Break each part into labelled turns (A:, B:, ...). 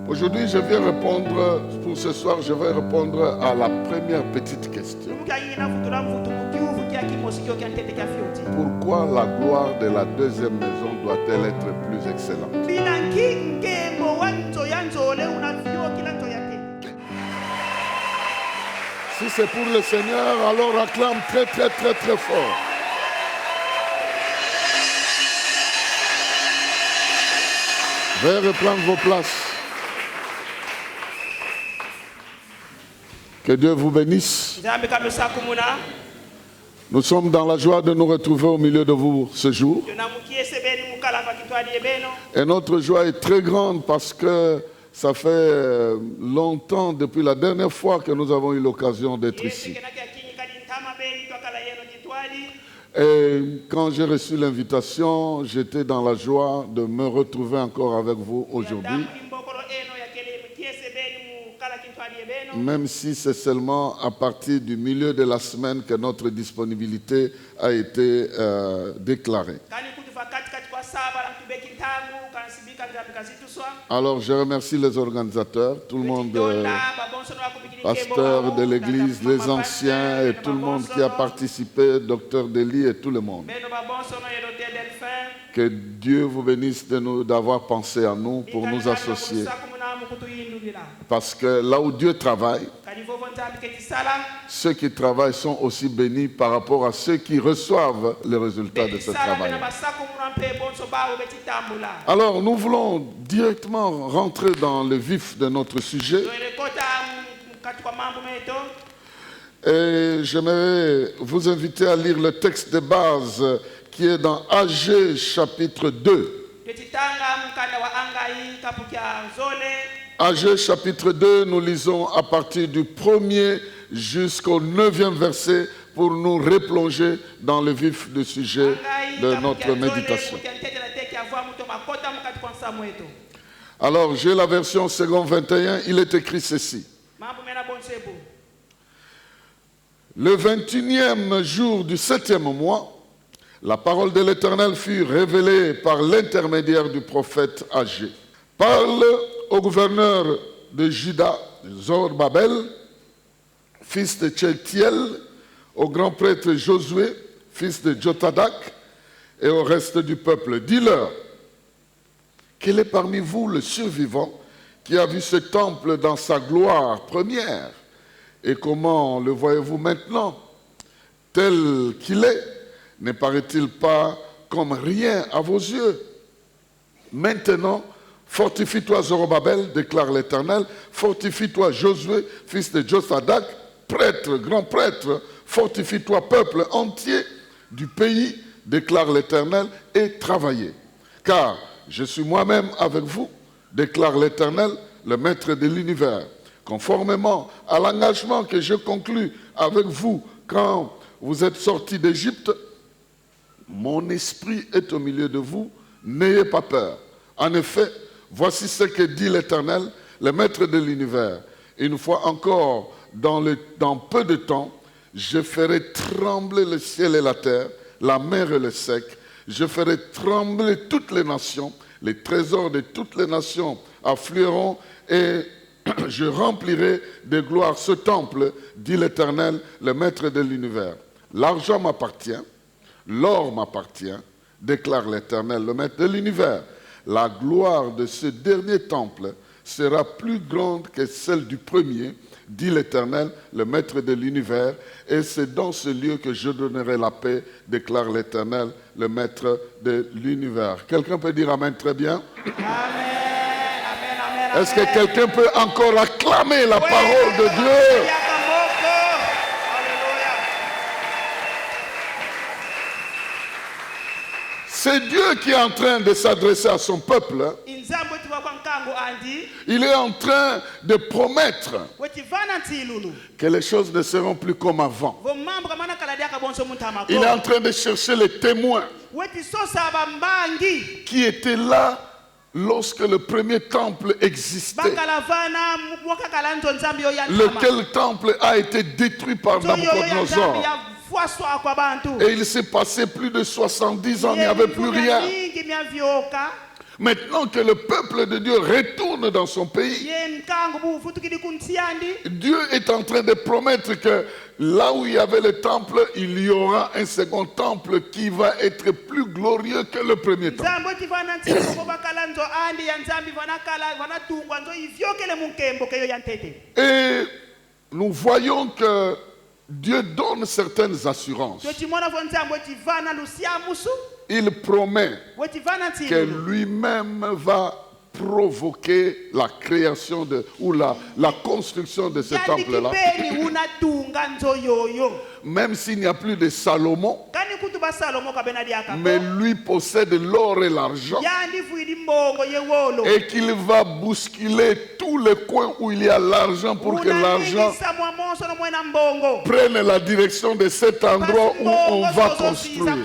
A: Aujourd'hui, je viens répondre, pour ce soir, je vais répondre à la première petite question. Pourquoi la gloire de la deuxième maison doit-elle être plus excellente? Si c'est pour le Seigneur, alors acclame très très très très fort. Veuillez reprendre vos places. Que Dieu vous bénisse. Nous sommes dans la joie de nous retrouver au milieu de vous ce jour. Et notre joie est très grande parce que ça fait longtemps, depuis la dernière fois que nous avons eu l'occasion d'être ici. Et quand j'ai reçu l'invitation, j'étais dans la joie de me retrouver encore avec vous aujourd'hui. Même si c'est seulement à partir du milieu de la semaine que notre disponibilité a été déclarée. Alors je remercie les organisateurs, tout le monde, pasteurs de l'église, les anciens et tout le monde qui a participé, docteur Deli et tout le monde. Que Dieu vous bénisse d'avoir pensé à nous pour nous associer. Parce que là où Dieu travaille, ceux qui travaillent sont aussi bénis par rapport à ceux qui reçoivent le résultat de ce travail. Alors nous voulons directement rentrer dans le vif de notre sujet. Et j'aimerais vous inviter à lire le texte de base qui est dans AG chapitre 2. AG chapitre 2, nous lisons à partir du 1er jusqu'au 9e verset pour nous replonger dans le vif du sujet de notre méditation. Alors, j'ai la version second 21, il est écrit ceci. Le 21e jour du 7e mois, la parole de l'Éternel fut révélée par l'intermédiaire du prophète Agé. Parle au gouverneur de Juda, Zorobabel, fils de Tcheltiel, au grand prêtre Josué, fils de Jotadak, et au reste du peuple. Dis-leur, quel est parmi vous le survivant qui a vu ce temple dans sa gloire première? Et comment le voyez-vous maintenant? Tel qu'il est, ne paraît-il pas comme rien à vos yeux? Maintenant, fortifie-toi Zorobabel, déclare l'Éternel, fortifie-toi Josué, fils de Josadak, prêtre, grand prêtre, fortifie-toi peuple entier du pays, déclare l'Éternel, et travaillez. Car je suis moi-même avec vous, déclare l'Éternel, le maître de l'univers. Conformément à l'engagement que je conclus avec vous quand vous êtes sortis d'Égypte, mon esprit est au milieu de vous, n'ayez pas peur. En effet, voici ce que dit l'Éternel, le maître de l'univers. Une fois encore, dans peu de temps, je ferai trembler le ciel et la terre, la mer et le sec. Je ferai trembler toutes les nations. Les trésors de toutes les nations afflueront et je remplirai de gloire ce temple, dit l'Éternel, le maître de l'univers. L'argent m'appartient, l'or m'appartient, déclare l'Éternel, le maître de l'univers. La gloire de ce dernier temple sera plus grande que celle du premier, dit l'Éternel, le maître de l'univers, et c'est dans ce lieu que je donnerai la paix, déclare l'Éternel, le maître de l'univers. Quelqu'un peut dire Amen très bien? Amen. Est-ce que quelqu'un peut encore acclamer la parole de Dieu? C'est Dieu qui est en train de s'adresser à son peuple. Il est en train de promettre que les choses ne seront plus comme avant. Il est en train de chercher les témoins qui étaient là lorsque le premier temple existait. Lequel temple a été détruit par Nabucodonosor. Et il s'est passé plus de 70 ans, il n'y avait plus rien. Maintenant que le peuple de Dieu retourne dans son pays, Dieu est en train de promettre que là où il y avait le temple, il y aura un second temple qui va être plus glorieux que le premier temple. Et nous voyons que Dieu donne certaines assurances. Il promet que lui-même va provoquer la création ou la construction de ce temple-là. Même s'il n'y a plus de Salomon, mais lui possède l'or et l'argent, et qu'il va bousculer tous les coins où il y a l'argent pour que l'argent prenne la direction de cet endroit où on va construire.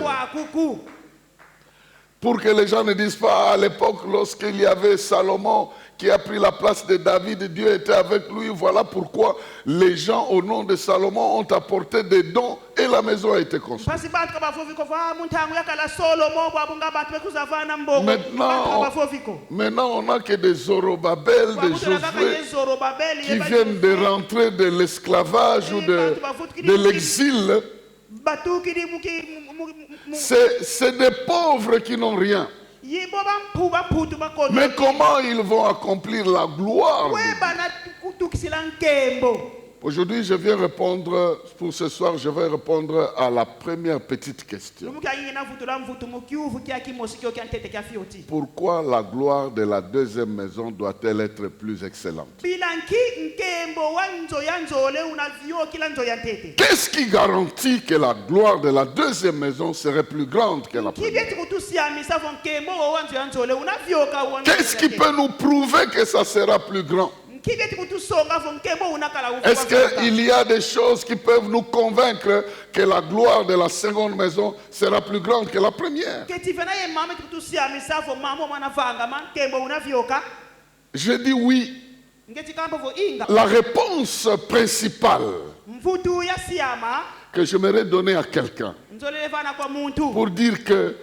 A: Pour que les gens ne disent pas à l'époque, lorsqu'il y avait Salomon qui a pris la place de David, Dieu était avec lui. Voilà pourquoi les gens au nom de Salomon ont apporté des dons et la maison a été construite. Maintenant on n'a que des Zorobabel, des Josué qui viennent de rentrer de l'esclavage ou de l'exil. C'est des pauvres qui n'ont rien. Mais comment ils vont accomplir la gloire de Dieu? Aujourd'hui, je viens répondre, pour ce soir, je vais répondre à la première petite question. Pourquoi la gloire de la deuxième maison doit-elle être plus excellente? Qu'est-ce qui garantit que la gloire de la deuxième maison serait plus grande que la première? Qu'est-ce qui peut nous prouver que ça sera plus grand? Est-ce qu'il y a des choses qui peuvent nous convaincre que la gloire de la seconde maison sera plus grande que la première? Je dis oui. La réponse principale que j'aimerais donner à quelqu'un pour dire que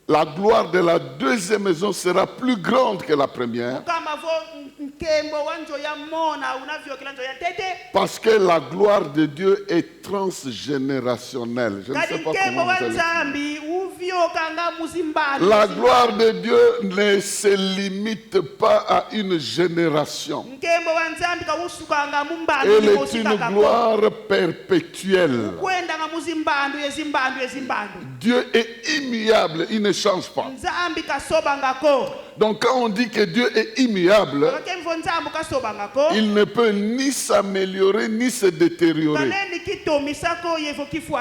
A: la gloire de la deuxième maison sera plus grande que la première, parce que la gloire de Dieu est transgénérationnelle. Je ne sais pas comment vous allez. La gloire de Dieu ne se limite pas à une génération. Elle est une gloire perpétuelle. Dieu est immuable, il ne change pas. Donc quand on dit que Dieu est immuable, il ne peut ni s'améliorer ni se détériorer,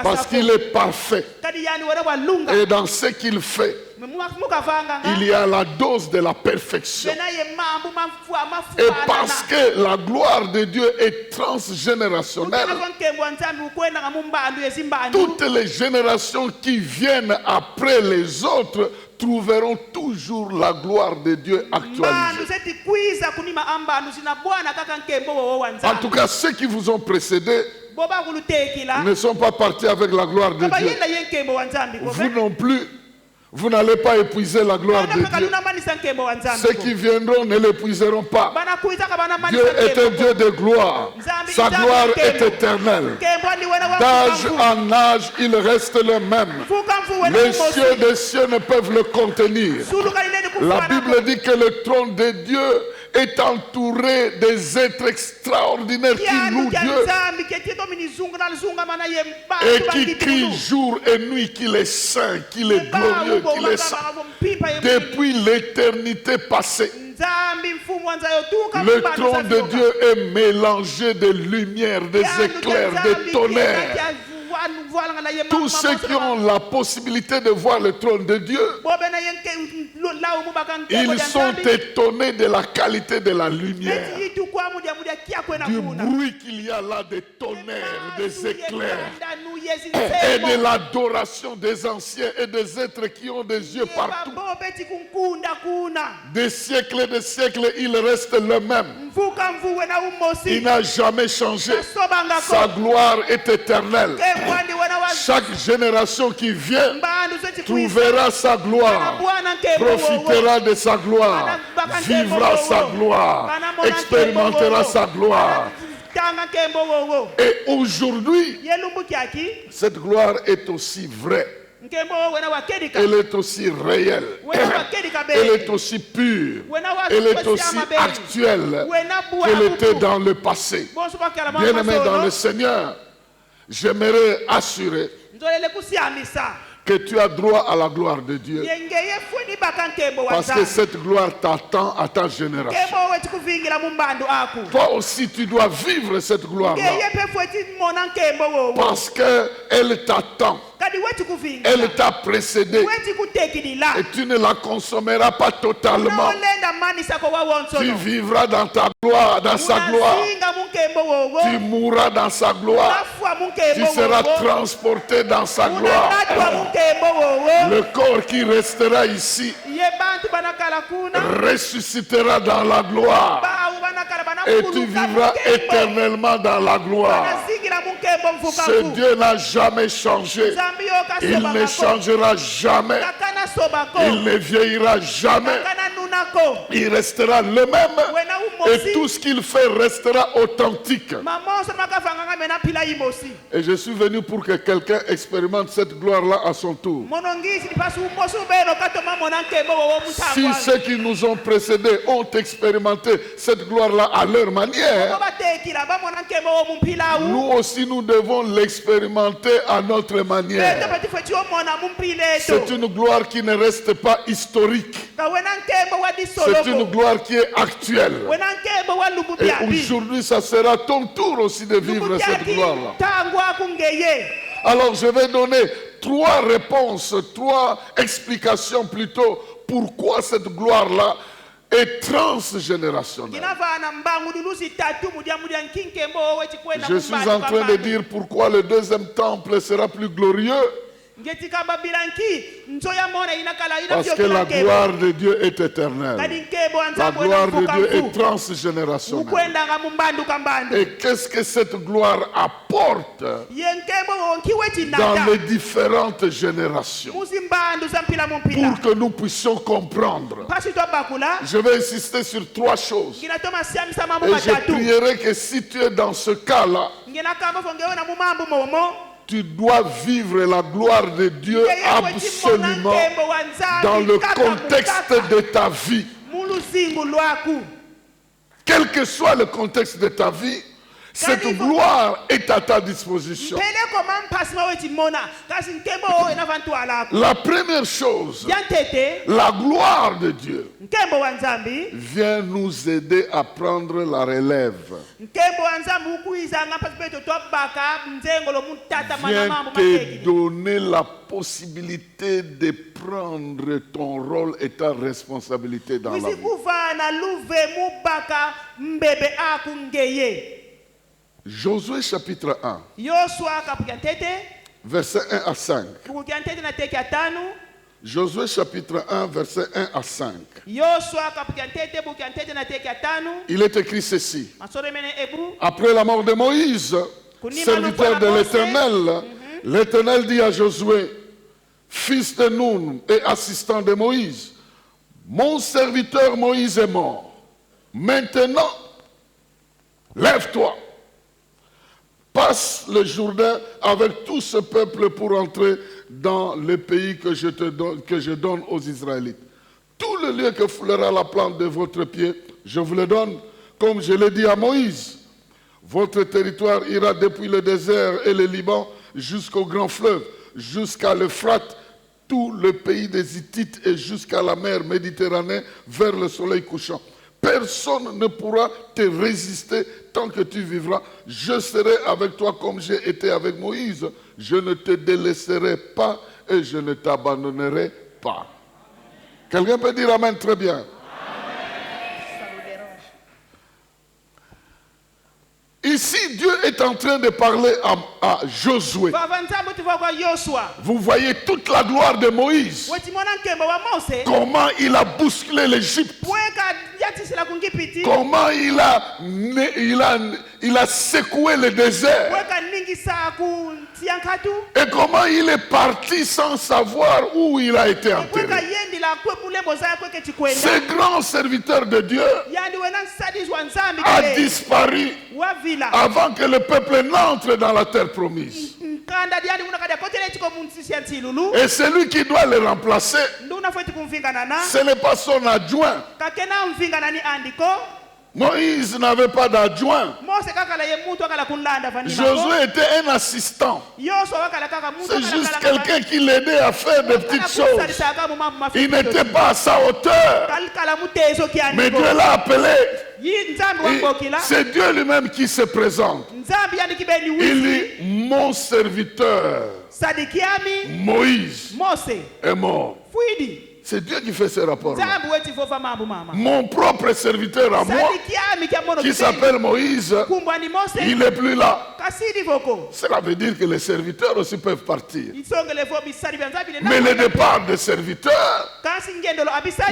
A: parce qu'il est parfait. Et dans ce qu'il fait, il y a la dose de la perfection. Et parce que la gloire de Dieu est transgénérationnelle, toutes les générations qui viennent après les autres trouveront toujours la gloire de Dieu actualisée. En tout cas, ceux qui vous ont précédés ne sont pas partis avec la gloire de Dieu. Vous non plus. Vous n'allez pas épuiser la gloire de Dieu. Ceux qui viendront ne l'épuiseront pas. Dieu est un Dieu de gloire. Sa gloire est éternelle. D'âge en âge, il reste le même. Les cieux des cieux ne peuvent le contenir. La Bible dit que le trône de Dieu est entouré des êtres extraordinaires qui louent Dieu et qui crient jour et nuit qu'il est saint, qu'il est glorieux, qu'il est saint. Depuis l'éternité passée, le trône de Dieu est mélangé de lumière, des éclairs, des tonnerres. Tous ceux qui ont la possibilité de voir le trône de Dieu, ils sont étonnés de la qualité de la lumière. du bruit qu'il y a là, des tonnerres, des éclairs, et de l'adoration des anciens et des êtres qui ont des yeux partout. Des siècles et des siècles, il reste le même. Il n'a jamais changé. Sa gloire est éternelle. Chaque génération qui vient trouvera sa gloire, profitera de sa gloire, vivra sa gloire, expérimentera sa gloire. Et aujourd'hui, cette gloire est aussi vraie. Elle est aussi réelle. Elle est aussi pure. Elle est aussi actuelle qu'elle était dans le passé. Bien-aimé dans le Seigneur, j'aimerais assurer que tu as droit à la gloire de Dieu. Parce que cette gloire t'attend à ta génération. Toi aussi, tu dois vivre cette gloire-là. Parce qu'elle t'attend. Elle t'a précédé. Et tu ne la consommeras pas totalement. Tu vivras dans ta gloire, dans sa gloire. Tu mourras dans sa gloire. Tu seras transporté dans sa gloire. Le corps qui restera ici ressuscitera dans la gloire. Et tu vivras éternellement dans la gloire. Ce Dieu n'a jamais changé. Il ne changera jamais. Il ne vieillira jamais. Il restera le même. Et tout ce qu'il fait restera authentique. Et je suis venu pour que quelqu'un expérimente cette gloire-là à son tour. Si ceux qui nous ont précédés ont expérimenté cette gloire-là à leur manière, nous aussi nous devons l'expérimenter à notre manière. C'est une gloire qui ne reste pas historique. C'est une gloire qui est actuelle. Et aujourd'hui, ça sera ton tour aussi de vivre cette gloire-là. Alors, je vais donner 3 réponses, 3 explications plutôt, pourquoi cette gloire-là est transgénérationnelle. Je suis en train de dire pourquoi le deuxième temple sera plus glorieux. Parce que la gloire de Dieu est éternelle. La gloire de Dieu est transgénérationnelle. Et qu'est-ce que cette gloire apporte dans les différentes générations pour que nous puissions comprendre? Je vais insister sur 3 choses. Et je prierai que si tu es dans ce cas-là, tu dois vivre la gloire de Dieu absolument dans le contexte de ta vie. Quel que soit le contexte de ta vie, cette gloire est à ta disposition. La première chose, la gloire de Dieu vient nous aider à prendre la relève. Vient te donner la possibilité de prendre ton rôle et ta responsabilité dans la vie. Josué chapitre 1, verset 1 à 5. Josué chapitre 1, verset 1 à 5. Il est écrit ceci. Après la mort de Moïse, serviteur de l'Éternel, l'Éternel dit à Josué, fils de Nun et assistant de Moïse, mon serviteur Moïse est mort. Maintenant, lève-toi. Passe le Jourdain avec tout ce peuple pour entrer dans le pays que je donne aux Israélites. Tout le lieu que foulera la plante de votre pied, je vous le donne, comme je l'ai dit à Moïse. Votre territoire ira depuis le désert et le Liban jusqu'au grand fleuve, jusqu'à l'Euphrate, tout le pays des Hittites et jusqu'à la mer Méditerranée vers le soleil couchant. Personne ne pourra te résister tant que tu vivras. Je serai avec toi comme j'ai été avec Moïse. Je ne te délaisserai pas et je ne t'abandonnerai pas. Quelqu'un peut dire Amen très bien. Amen. Ici, Dieu est en train de parler à Josué. Vous voyez toute la gloire de Moïse. Comment il a bousculé l'Égypte. Comment il a secoué le désert. Et comment il est parti sans savoir où il a été enterré. Ce grand serviteur de Dieu a disparu avant que le peuple n'entre dans la terre promise. Et celui qui doit le remplacer, ce n'est pas son adjoint. Moïse n'avait pas d'adjoint. Josué était un assistant. C'est juste quelqu'un qui l'aidait à faire des petites choses. Il n'était pas à sa hauteur. Mais Dieu l'a appelé. C'est Dieu lui-même qui se présente. Il dit, mon serviteur Moïse est mort. C'est Dieu qui fait ce rapport. Mon propre serviteur à moi, qui s'appelle Moïse, il n'est plus là. Cela veut dire que les serviteurs aussi peuvent partir. Mais le départ des serviteurs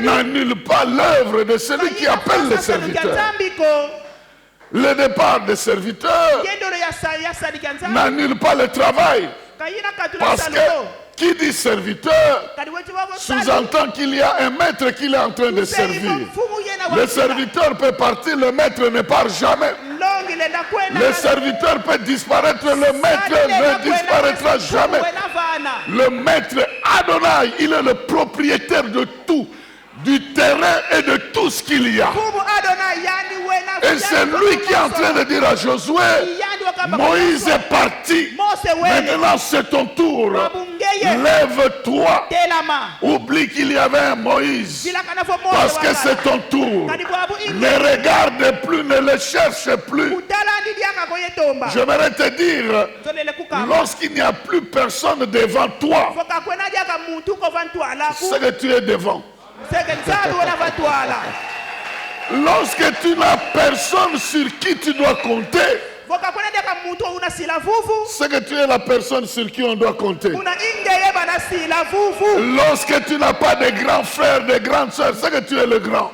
A: n'annule pas l'œuvre de celui qui appelle les serviteurs. Le départ des serviteurs n'annule pas le travail. Parce que qui dit serviteur sous-entend qu'il y a un maître qui est en train de servir. Le serviteur peut partir, le maître ne part jamais. Le serviteur peut disparaître, le maître ne disparaîtra jamais. Le maître Adonai, il est le propriétaire de tout, du terrain et de tout ce qu'il y a. Et c'est lui qui est en train de dire à Josué, Moïse est parti, maintenant c'est ton tour. Lève-toi. Oublie qu'il y avait un Moïse. Parce que c'est ton tour. Ne regarde plus, ne le cherche plus. J'aimerais te dire, lorsqu'il n'y a plus personne devant toi, c'est que tu es devant. Lorsque tu n'as personne sur qui tu dois compter, c'est que tu es la personne sur qui on doit compter. Lorsque tu n'as pas de grands frères, de grandes soeurs, c'est que tu es le grand.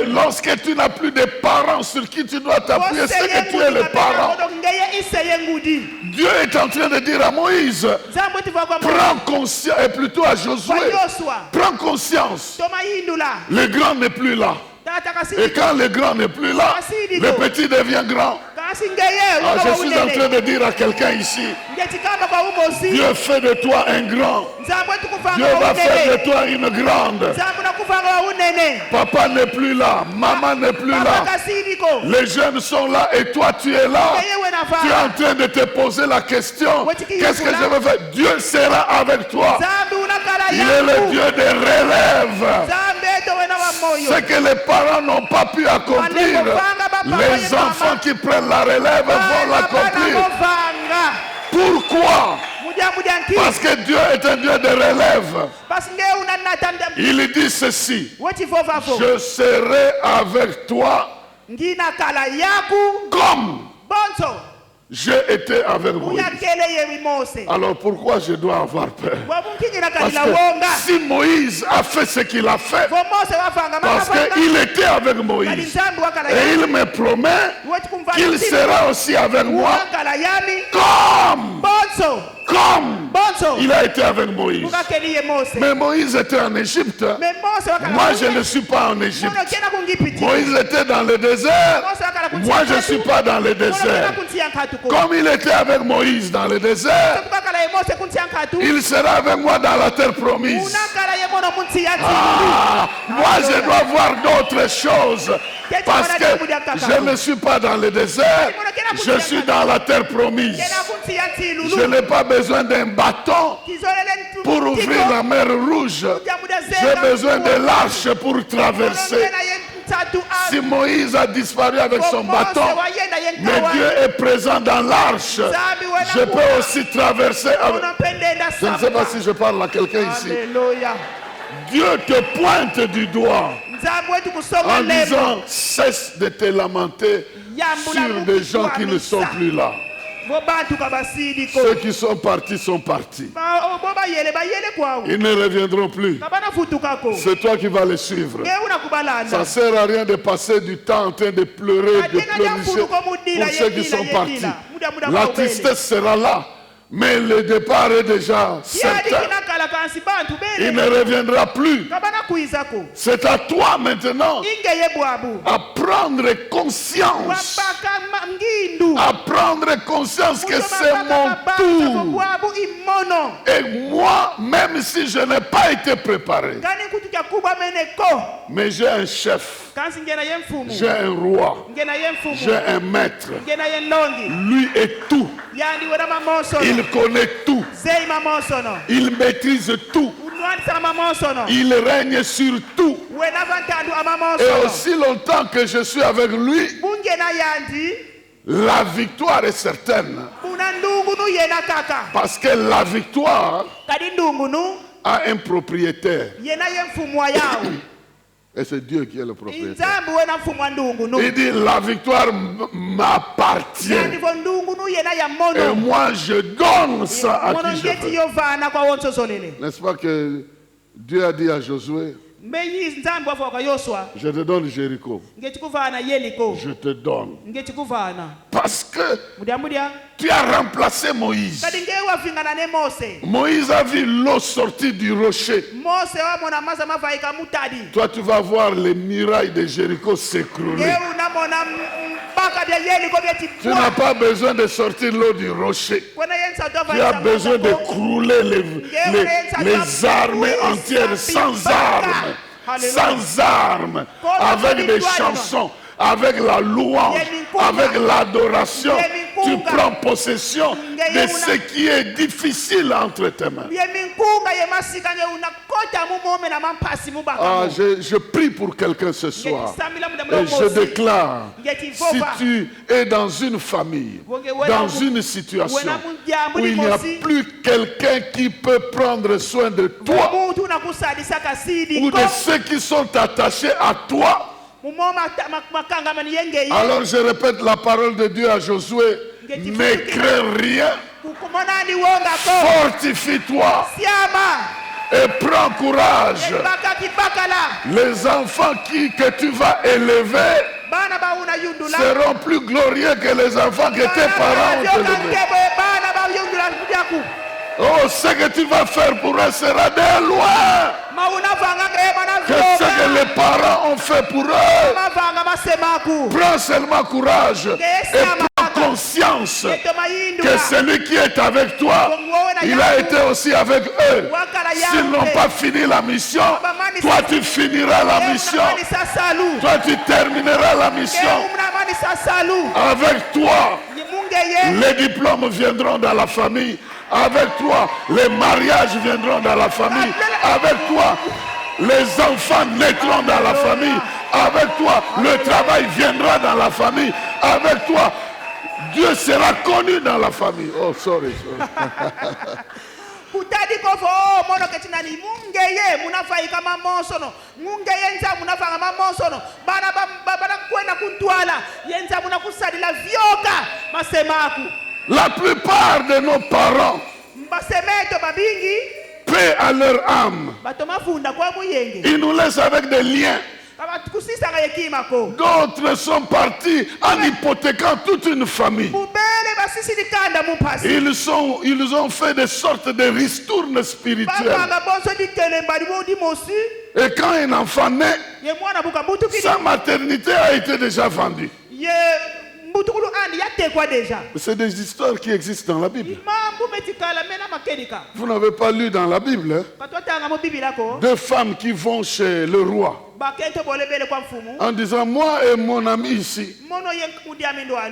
A: Lorsque tu n'as plus de parents sur qui tu dois t'appuyer, c'est que tu es le parent. Dieu est en train de dire à Moïse, prends conscience, et plutôt à Josué, prends conscience, le grand n'est plus là. Et quand le grand n'est plus là, le petit devient grand. Je suis en train de dire à quelqu'un ici, Dieu fait de toi un grand. Dieu va faire de toi une grande. Papa n'est plus là, maman n'est plus là. Les jeunes sont là et toi tu es là. Tu es en train de te poser la question, qu'est-ce que je vais faire? Dieu sera avec toi. Il est le Dieu des relèves. Ce que les parents n'ont pas pu accomplir, les enfants qui prennent la relève vont l'accomplir. Pourquoi? Parce que Dieu est un Dieu de relève. Il dit ceci, je serai avec toi comme j'ai été avec Moïse. Alors pourquoi je dois avoir peur? Parce que si Moïse a fait ce qu'il a fait, parce qu'il était avec Moïse, et il me promet qu'il sera aussi avec moi comme il a été avec Moïse. Mais Moïse était en Égypte. Moi, je ne suis pas en Égypte. Moïse était dans le désert. Moi, je ne suis pas dans le désert. Comme il était avec Moïse dans le désert, il sera avec moi dans la terre promise. Moi, je dois voir d'autres choses. Parce que je ne suis pas dans le désert, je suis dans la terre promise. Je n'ai pas besoin d'un bâton pour ouvrir la mer Rouge. J'ai besoin de l'arche pour traverser. Si Moïse a disparu avec son bâton, mais Dieu est présent dans l'arche, je peux aussi traverser avec... Je ne sais pas si je parle à quelqu'un ici. Dieu te pointe du doigt. en disant cesse de te lamenter sur des gens qui ne sont plus là. Ceux qui sont partis sont partis. Ils ne reviendront plus. C'est toi qui vas les suivre. Ça ne sert à rien de passer du temps en train de pleurer, de pleurnicher pour ceux qui sont partis. La tristesse sera là. Mais le départ est déjà certain. Il ne reviendra plus. C'est à toi maintenant à prendre conscience. À prendre conscience que c'est mon tour. Et moi, même si je n'ai pas été préparé, mais j'ai un chef, j'ai un roi, j'ai un maître. Lui est tout. Il connaît tout. Il maîtrise tout. Il règne sur tout. Et aussi longtemps que je suis avec lui, la victoire est certaine. Parce que la victoire a un propriétaire. Et c'est Dieu qui est le propriétaire. Il dit la victoire m'appartient. Et moi je donne ça à qui je veux. N'est-ce pas que Dieu a dit à Josué, je te donne Jéricho. Je te donne. Parce que tu as remplacé Moïse. Moïse a vu l'eau sortir du rocher. Toi, tu vas voir les murailles de Jéricho s'écrouler. Tu n'as pas besoin de sortir l'eau du rocher. Tu as besoin de crouler les armées entières sans armes. Sans armes, avec des chansons, avec la louange, avec l'adoration, tu prends possession de ce qui est difficile entre tes mains. Je prie pour quelqu'un ce soir et je déclare, si tu es dans une famille, dans une situation où il n'y a plus quelqu'un qui peut prendre soin de toi ou de ceux qui sont attachés à toi, alors je répète la parole de Dieu à Josué, ne crains rien, fortifie-toi et prends courage. Les enfants que tu vas élever seront plus glorieux que les enfants que tes parents ont élevés. Oh, ce que tu vas faire pour eux sera de loin que ce que les parents ont fait pour eux. Prends seulement courage et prends conscience que celui qui est avec toi, il a été aussi avec eux. S'ils n'ont pas fini la mission, toi tu finiras la mission. Toi tu termineras la mission. Avec toi, les diplômes viendront dans la famille. Avec toi, les mariages viendront dans la famille. Avec toi, les enfants naîtront dans la famille. Avec toi, le travail viendra dans la famille. Avec toi, Dieu sera connu dans la famille. Oh, sorry. La plupart de nos parents, paix à leur âme, ils nous laissent avec des liens. D'autres sont partis en hypothéquant toute une famille. Ils ont fait des sortes de ristournes spirituelles. Et quand un enfant naît, sa maternité a été déjà vendue. C'est des histoires qui existent dans la Bible. Vous n'avez pas lu dans la Bible deux femmes qui vont chez le roi en disant, moi et mon ami ici,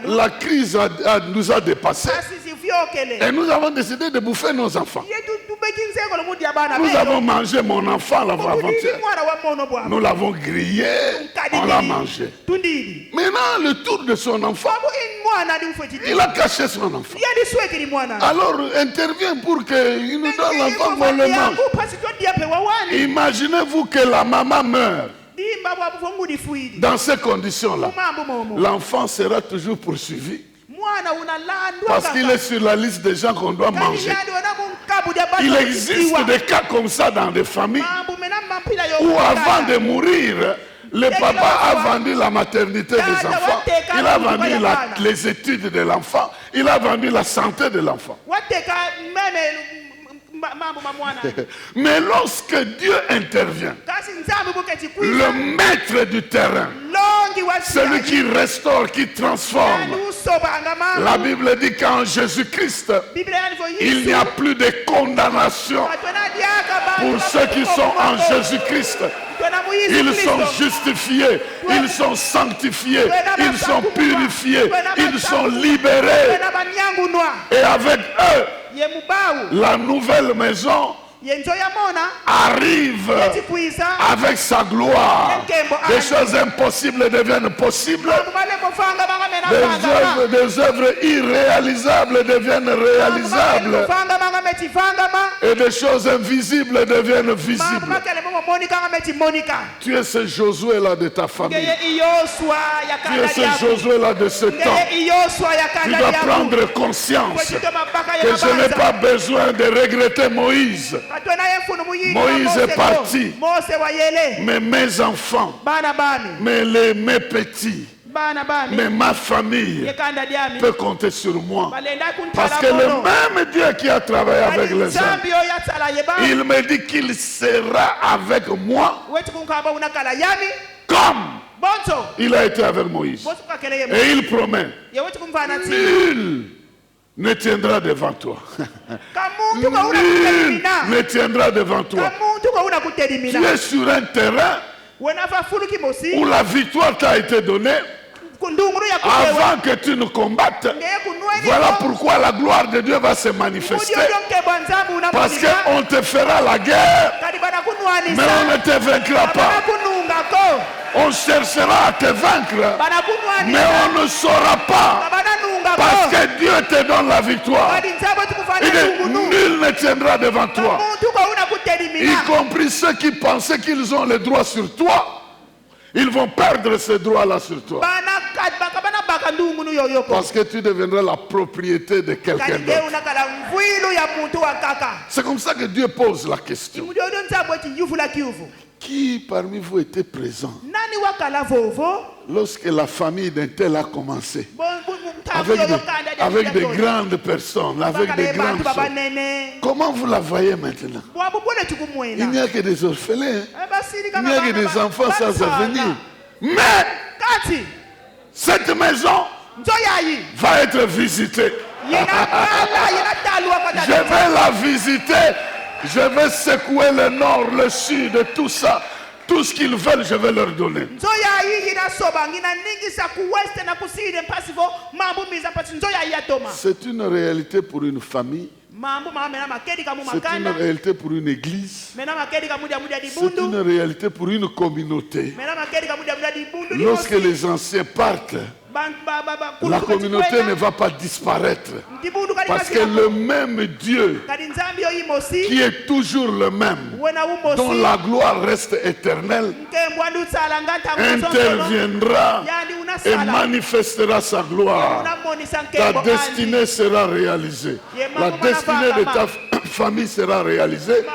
A: la crise nous a dépassés et nous avons décidé de bouffer nos enfants. Nous avons mangé mon enfant l'avant-hier. Nous l'avons grillé, on l'a mangé. Maintenant, le tour de son enfant, il a caché son enfant. Alors intervient pour qu'il nous donne l'enfant, on le mange. Imaginez-vous que la maman meurt. Dans ces conditions-là, l'enfant sera toujours poursuivi. Parce qu'il est sur la liste des gens qu'on doit manger. Il existe des cas comme ça dans des familles où avant de mourir, le papa a vendu la maternité des enfants, il a vendu les études de l'enfant, il a vendu la santé de l'enfant. Mais lorsque Dieu intervient, le maître du terrain, celui qui restaure, qui transforme, la Bible dit qu'en Jésus-Christ, il n'y a plus de condamnation pour ceux qui sont en Jésus-Christ. Ils sont justifiés, ils sont sanctifiés, ils sont purifiés, ils sont libérés. Et avec eux, la nouvelle maison arrive avec sa gloire. Des choses impossibles deviennent possibles. Des œuvres irréalisables deviennent réalisables. Et des choses invisibles deviennent visibles. Tu es ce Josué-là de ta famille. Tu es ce Josué-là de ce temps. Tu dois prendre conscience que je n'ai pas besoin de regretter Moïse. Moïse est parti, mais mes enfants, mes petits, mais ma famille peut compter sur moi. Parce que le même Dieu qui a travaillé avec les hommes, il me dit qu'il sera avec moi comme il a été avec Moïse. Et il promet, nul ne tiendra devant toi. Nul ne tiendra devant toi. Tu es sur un terrain où la victoire t'a été donnée avant que tu ne combattes. Voilà pourquoi la gloire de Dieu va se manifester. Parce qu'on te fera la guerre, mais on ne te vaincra pas. On cherchera à te vaincre, mais on ne saura pas. Parce que Dieu te donne la victoire. Il dit, nul ne tiendra devant toi. Y compris ceux qui pensaient qu'ils ont le droit sur toi. Ils vont perdre ce droit-là sur toi. Parce que tu deviendras la propriété de quelqu'un d'autre. C'est comme ça que Dieu pose la question. Qui parmi vous était présent lorsque la famille d'un tel a commencé? Avec des grandes personnes, avec des grandes choses. Comment vous la voyez maintenant? Il n'y a que des orphelins, il n'y a que des enfants sans avenir. Mais cette maison va être visitée. Je vais la visiter. Je vais secouer le nord, le sud, tout ça. Tout ce qu'ils veulent, je vais leur donner. C'est une réalité pour une famille. C'est une réalité pour une église. C'est une réalité pour une communauté. Lorsque les anciens partent, la communauté ne va pas disparaître. Parce que le même Dieu, qui est toujours le même, dont la gloire reste éternelle, interviendra et manifestera sa gloire. Ta destinée sera réalisée. La destinée de ta famille sera réalisée.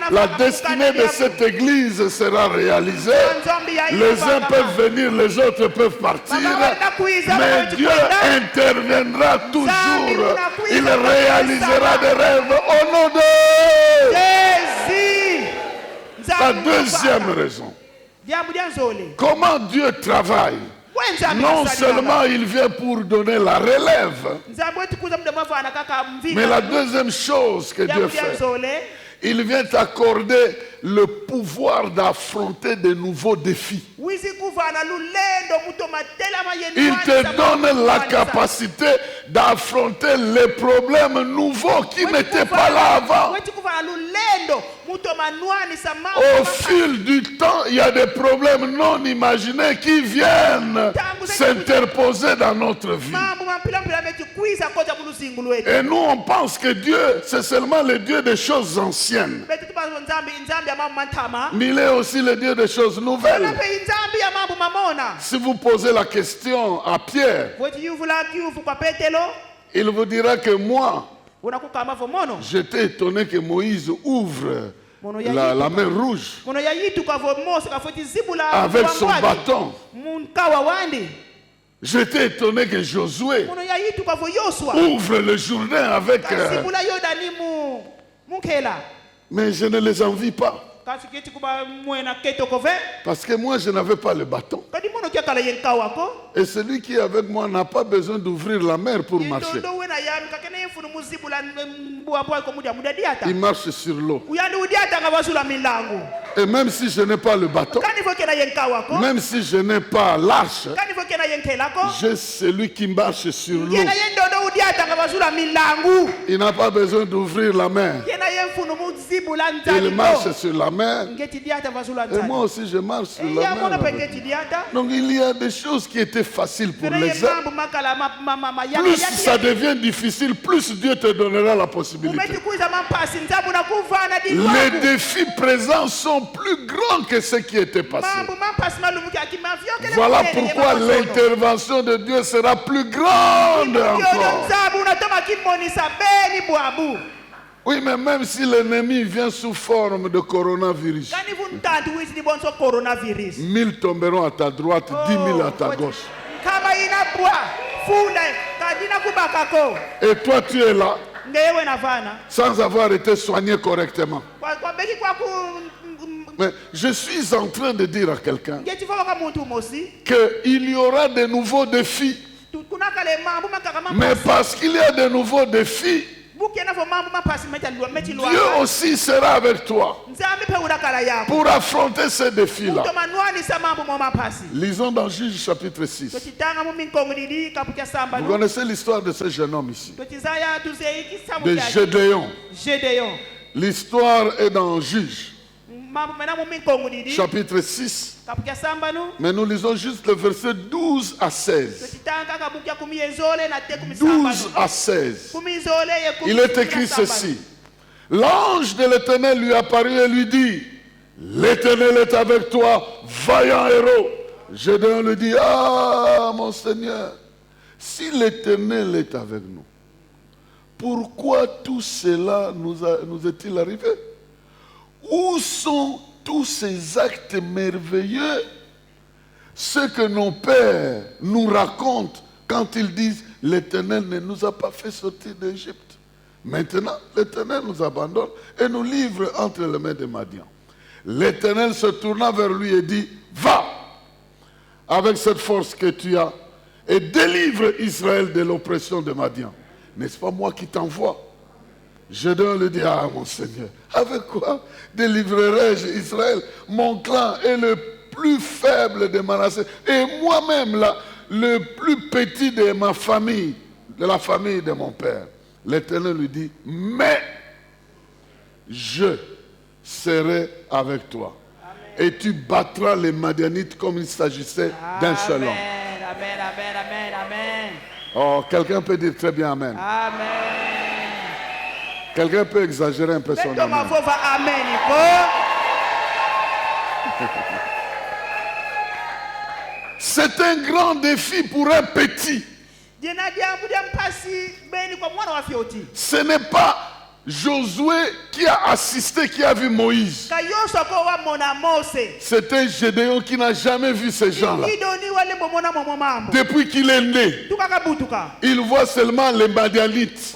A: La destinée de cette église sera réalisée. Les uns peuvent venir, les autres peuvent partir. Mais Dieu interviendra toujours. Il réalisera des rêves au nom de Jésus. La deuxième raison. Comment Dieu travaille? Non seulement il vient pour donner la relève, mais la deuxième chose que Dieu fait, il vient t'accorder le pouvoir d'affronter de nouveaux défis. Il te donne la capacité d'affronter les problèmes nouveaux qui n'étaient pas là avant. Au fil du temps, il y a des problèmes non imaginés qui viennent s'interposer dans notre vie. Et nous, on pense que Dieu, c'est seulement le Dieu des choses anciennes. Mais il est aussi le Dieu des choses nouvelles. Si vous posez la question à Pierre, il vous dira que moi, j'étais étonné que Moïse ouvre la mer rouge avec son bâton. J'étais étonné que Josué ouvre le Jourdain avec... Mais je ne les envie pas. Parce que moi, je n'avais pas le bâton. Et celui qui est avec moi n'a pas besoin d'ouvrir la mer pour marcher. Il marche sur l'eau. Et même si je n'ai pas le bâton, même si je n'ai pas l'arche, j'ai celui qui marche sur l'eau. Il n'a pas besoin d'ouvrir la mer. Il marche sur la mer. Et moi aussi je marche sur la mer. Donc il y a des choses qui étaient faciles pour les uns. Plus ça devient difficile, plus Dieu te donnera la possibilité. Les défis présents sont plus grands que ceux qui étaient passés. Voilà pourquoi l'intervention de Dieu sera plus grande encore. Oui, mais même si l'ennemi vient sous forme de coronavirus, 1000 tomberont à ta droite, 10 000 à ta gauche. Et toi, tu es là, sans avoir été soigné correctement. Mais je suis en train de dire à quelqu'un qu'il y aura de nouveaux défis. Mais parce qu'il y a de nouveaux défis, Dieu aussi sera avec toi pour affronter ces défis-là. Lisons dans Juge chapitre 6. Vous connaissez l'histoire de ce jeune homme ici, de Gédéon. L'histoire est dans Juge chapitre 6. Mais nous lisons juste le verset 12 à 16. 12 à 16. Il est écrit ceci. L'ange de l'Éternel lui apparut et lui dit, l'Éternel est avec toi, vaillant héros. Gédéon lui dit, ah mon Seigneur, si l'Éternel est avec nous, pourquoi tout cela nous est-il arrivé? Où sont tous ces actes merveilleux, ce que nos pères nous racontent quand ils disent l'Éternel ne nous a pas fait sortir d'Égypte. Maintenant, l'Éternel nous abandonne et nous livre entre les mains de Madian. L'Éternel se tourna vers lui et dit, va avec cette force que tu as et délivre Israël de l'oppression de Madian. N'est-ce pas moi qui t'envoie? Gédéon lui dit, ah mon Seigneur, avec quoi délivrerai-je Israël? Mon clan est le plus faible de Manassé et moi-même là, le plus petit de ma famille, de la famille de mon père. L'Éternel lui dit, mais je serai avec toi. Amen. Et tu battras les Madianites comme il s'agissait d'un seul homme.
B: Amen, amen, amen, amen.
A: Oh, quelqu'un peut dire très bien amen.
B: Amen.
A: Quelqu'un peut exagérer un peu son amen. C'est un grand défi pour un petit. Ce n'est pas Josué qui a assisté, qui a vu Moïse. C'était Gédéon qui n'a jamais vu ces gens-là. Depuis qu'il est né, il voit seulement les Madianites.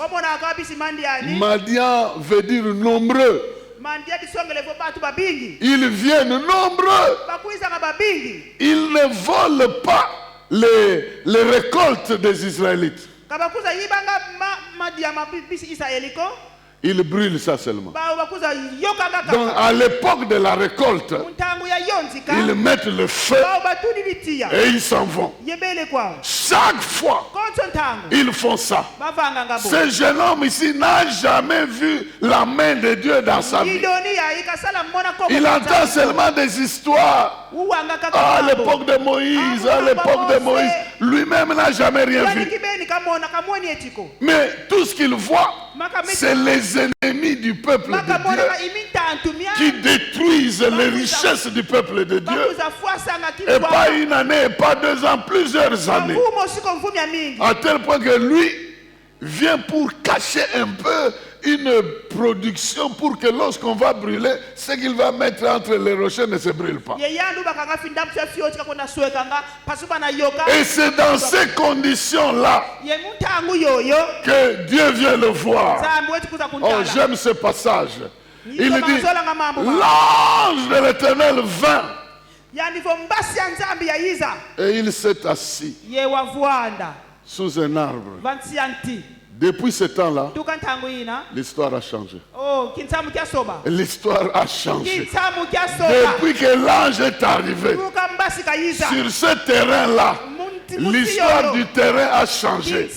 A: Madian veut dire nombreux. Ils viennent nombreux. Ils ne volent pas les récoltes des Israélites. Ils brûlent ça seulement. Donc à l'époque de la récolte, ils mettent le feu et ils s'en vont. Chaque fois, ils font ça. Ce jeune homme ici n'a jamais vu la main de Dieu dans sa vie. Il entend seulement des histoires. À l'époque de Moïse, à l'époque de Moïse, lui-même n'a jamais rien vu. Mais tout ce qu'il voit, c'est les ennemis du peuple de Dieu qui détruisent les richesses du peuple de Dieu. Et pas une année, pas 2 ans, plusieurs années. À tel point que lui vient pour cacher un peu une production pour que lorsqu'on va brûler, ce qu'il va mettre entre les rochers ne se brûle pas. Et c'est dans ces conditions-là que Dieu vient le voir. Oh, j'aime ce passage. Il dit, l'ange de l'Éternel vint. Et il s'est assis sous un arbre. Depuis ce temps-là, l'histoire a changé. L'histoire a changé. Depuis que l'ange est arrivé sur ce terrain-là, l'histoire du terrain a changé.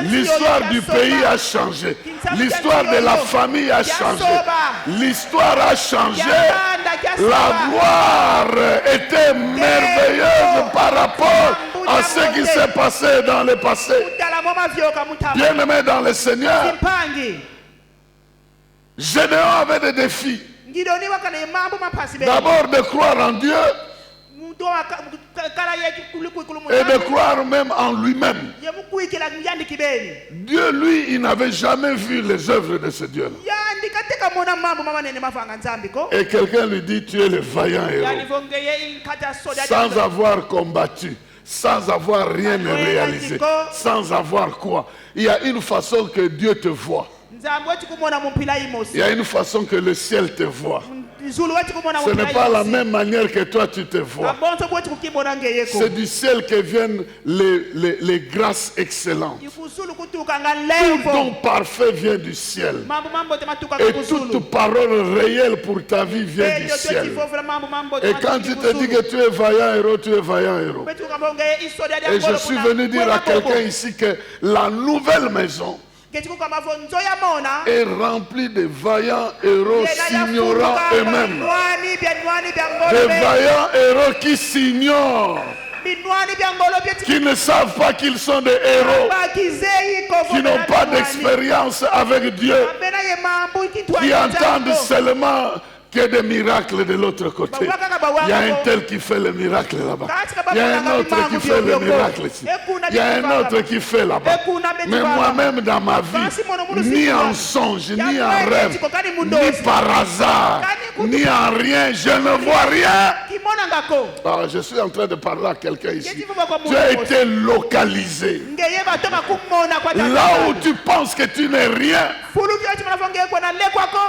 A: L'histoire du pays a changé. L'histoire de la famille a changé. L'histoire a changé. La gloire était merveilleuse par rapport à ce qui s'est passé dans le passé. Bien-aimés dans le Seigneur, Gédéon avait des défis. D'abord de croire en Dieu et de croire même en lui-même. Dieu, lui, il n'avait jamais vu les œuvres de ce Dieu-là. Et quelqu'un lui dit, tu es le vaillant héros. Sans avoir combattu, sans avoir rien réalisé, sans avoir quoi. Il y a une façon que Dieu te voit. Il y a une façon que le ciel te voit. Ce n'est pas la même manière que toi tu te vois. C'est du ciel que viennent les grâces excellentes. Tout don parfait vient du ciel. Et toute parole réelle pour ta vie vient du ciel. Et quand tu te dis que tu es vaillant héros, tu es vaillant héros. Et je suis venu dire à quelqu'un ici que la nouvelle maison est rempli de vaillants héros s'ignorant eux-mêmes. Des vaillants héros qui s'ignorent, qui ne savent pas qu'ils sont des héros, qui n'ont pas d'expérience avec Dieu, qui entendent seulement qu'il y a des miracles de l'autre côté. Il y a un tel qui fait le miracle là-bas. Il y a un autre qui fait le miracle ici. Il y a un autre qui fait là-bas. Mais moi-même dans ma vie, ni en songe, ni en rêve, ni par hasard, ni en rien, je ne vois rien. Ah, je suis en train de parler à quelqu'un ici. Tu as été localisé. Là où tu penses que tu n'es rien,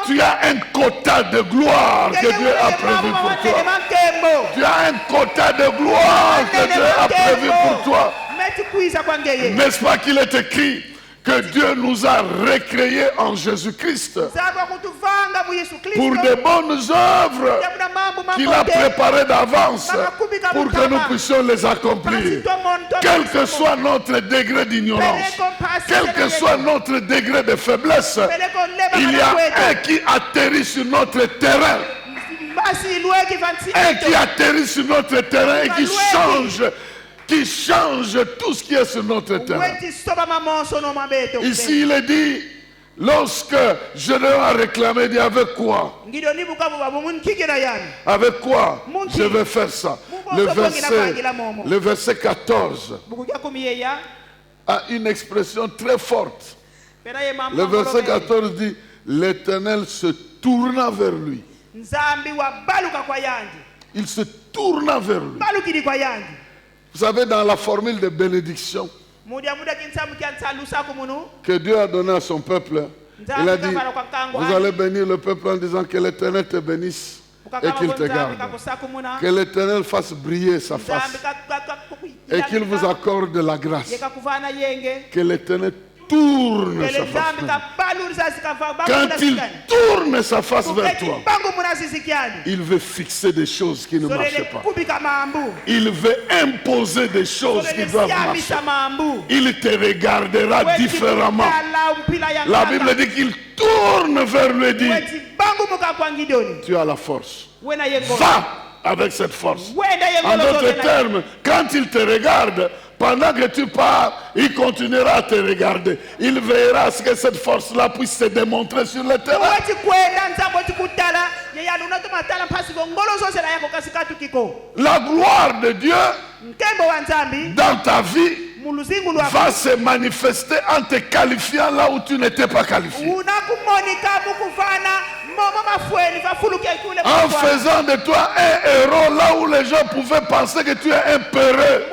A: tu as un quota de gloire que Dieu a prévu pour toi. Tu as un quota de gloire que Dieu a prévu pour toi. N'est-ce pas qu'il est écrit que Dieu nous a recréés en Jésus-Christ pour de bonnes œuvres qu'il a préparées d'avance pour que nous puissions les accomplir. Quel que soit notre degré d'ignorance, quel que soit notre degré de faiblesse, il y a un qui atterrit sur notre terrain. Un qui atterrit sur notre terrain et qui change tout ce qui est sur notre terrain. Ici, il est dit, lorsque Gédéon a réclamé, il dit avec quoi? Avec quoi je vais faire ça? Le verset 14 a une expression très forte. Le verset 14 dit, l'Éternel se tourna vers lui. Il se tourna vers lui. Vous savez, dans la formule de bénédiction que Dieu a donnée à son peuple, il a dit, vous allez bénir le peuple en disant que l'Éternel te bénisse et qu'il te garde. Que l'Éternel fasse briller sa face et qu'il vous accorde de la grâce. Que l'Éternel tourne sa face, quand il tourne sa face vers toi, il veut fixer des choses qui ne marchent pas. Il veut imposer des choses qui doivent marcher. Il te regardera différemment. La Bible dit qu'il tourne vers lui et dit, tu as la force. Va avec cette force. En d'autres termes, quand il te regarde, pendant que tu pars, il continuera à te regarder. Il verra à ce que cette force-là puisse se démontrer sur le terrain. La gloire de Dieu dans ta vie va se manifester en te qualifiant là où tu n'étais pas qualifié. En faisant de toi un héros là où les gens pouvaient penser que tu es un peureux.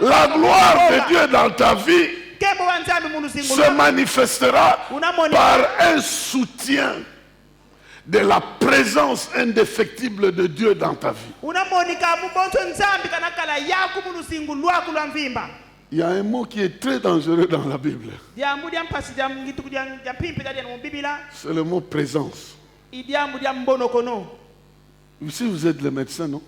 A: La gloire de Dieu dans ta vie se manifestera par un soutien de la présence indéfectible de Dieu dans ta vie. Il y a un mot qui est très dangereux dans la Bible. C'est le mot présence. Si vous êtes le médecin, non?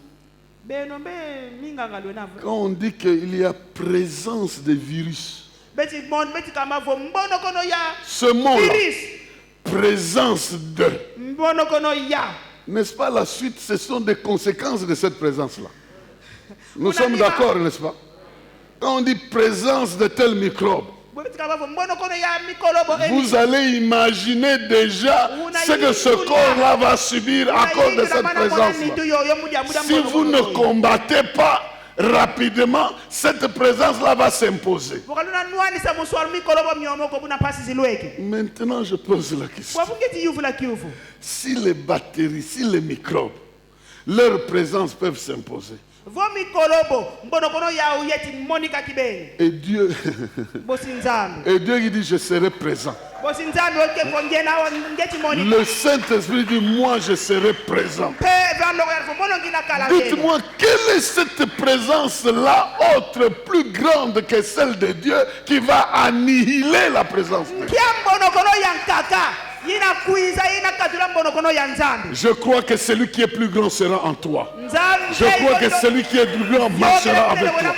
A: Quand on dit qu'il y a présence de virus, ce mot-là, présence de, n'est-ce pas la suite? Ce sont des conséquences de cette présence-là. Nous sommes d'accord, n'est-ce pas? Quand on dit présence de tel microbe, vous allez imaginer déjà ce que ce corps-là va subir à cause de cette présence-là. Si vous ne combattez pas rapidement, cette présence-là va s'imposer. Maintenant, je pose la question. Si les bactéries, si les microbes, leur présence peuvent s'imposer, et Dieu, il dit, je serai présent. Le Saint-Esprit dit, moi je serai présent. Dites-moi, quelle est cette présence-là, autre, plus grande que celle de Dieu, qui va annihiler la présence de Dieu? Je crois que celui qui est plus grand sera en toi. Je crois que celui qui est plus grand marchera avec toi.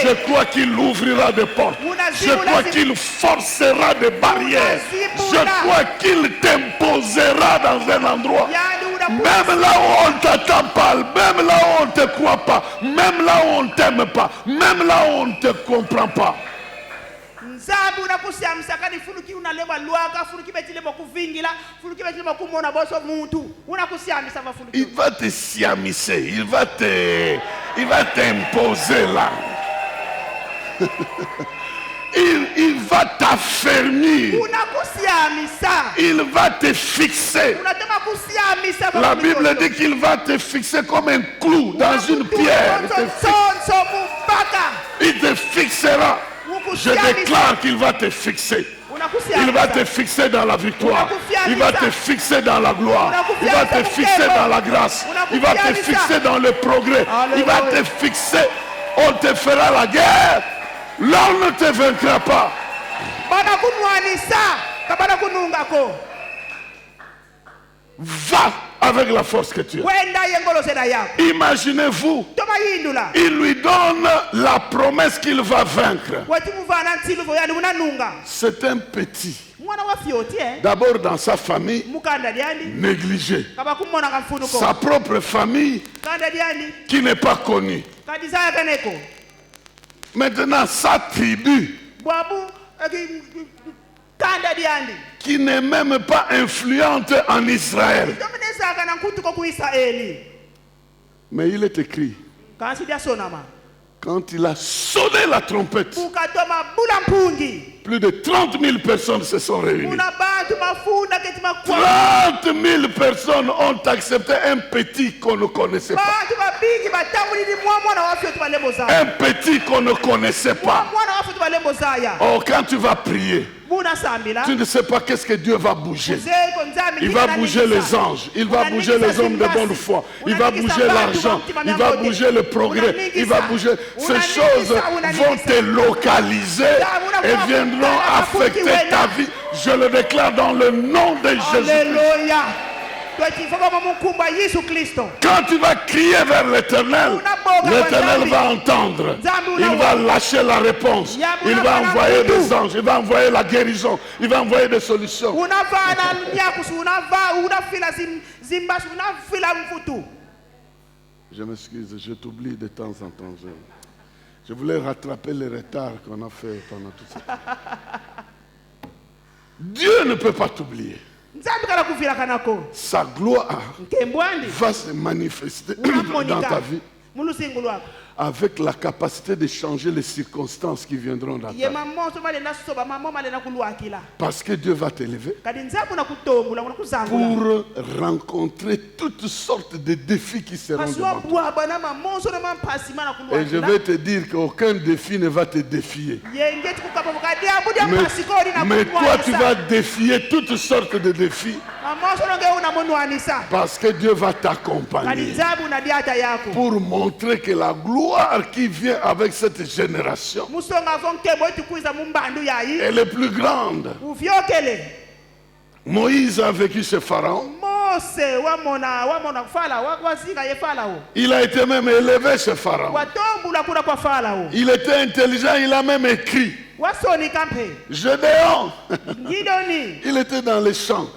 A: Je crois qu'il ouvrira des portes. Je crois qu'il forcera des barrières. Je crois qu'il t'imposera dans un endroit. Même là où on ne t'attend pas, même là où on ne te croit pas, même là où on ne t'aime pas, même là où on ne te comprend pas. Il va te siamisser, il va t'imposer là. Il va t'affermir. Il va te fixer. La Bible dit qu'il va te fixer comme un clou dans une pierre. Il te fixera. Je déclare qu'il va te fixer. Il va te fixer dans la victoire. Il va te fixer dans la gloire. Il va te fixer dans la grâce. Il va te fixer dans le progrès. Il va te fixer. On te fera la guerre. L'homme ne te vaincra pas. Va avec la force que tu as. Imaginez-vous, il lui donne la promesse qu'il va vaincre. C'est un petit. D'abord dans sa famille, négligé. Sa propre famille, qui n'est pas connue. Maintenant, sa tribu, qui n'est même pas influente en Israël. Mais il est écrit, quand il a sonné la trompette, plus de 30 000 personnes se sont réunies. 30 000 personnes ont accepté un petit qu'on ne connaissait pas. Un petit qu'on ne connaissait pas. Oh, quand tu vas prier, tu ne sais pas qu'est-ce que Dieu va bouger. Il va bouger les anges, il va bouger les hommes de bonne foi, il va bouger l'argent, il va bouger le progrès, il va bouger. Ces choses vont te localiser et viendront affecter ta vie. Je le déclare dans le nom de Jésus. Quand tu vas crier vers l'Éternel, l'Éternel va entendre. Il va lâcher la réponse. Il va envoyer des anges. Il va envoyer la guérison. Il va envoyer des solutions. Je m'excuse, je t'oublie de temps en temps. Je voulais rattraper les retards qu'on a fait pendant tout ça. Dieu ne peut pas t'oublier. Sa gloire va se manifester dans ta vie avec la capacité de changer les circonstances qui viendront dans ta vie. Parce que Dieu va t'élever pour rencontrer toutes sortes de défis qui seront devant toi. Et je vais te dire qu'aucun défi ne va te défier. Mais toi, tu vas défier toutes sortes de défis. Parce que Dieu va t'accompagner pour montrer que la gloire qui vient avec cette génération elle est plus grande. Moïse a vécu chez Pharaon. Il a été même élevé chez Pharaon. Il était intelligent, il a même écrit. Gédéon, il était dans les champs.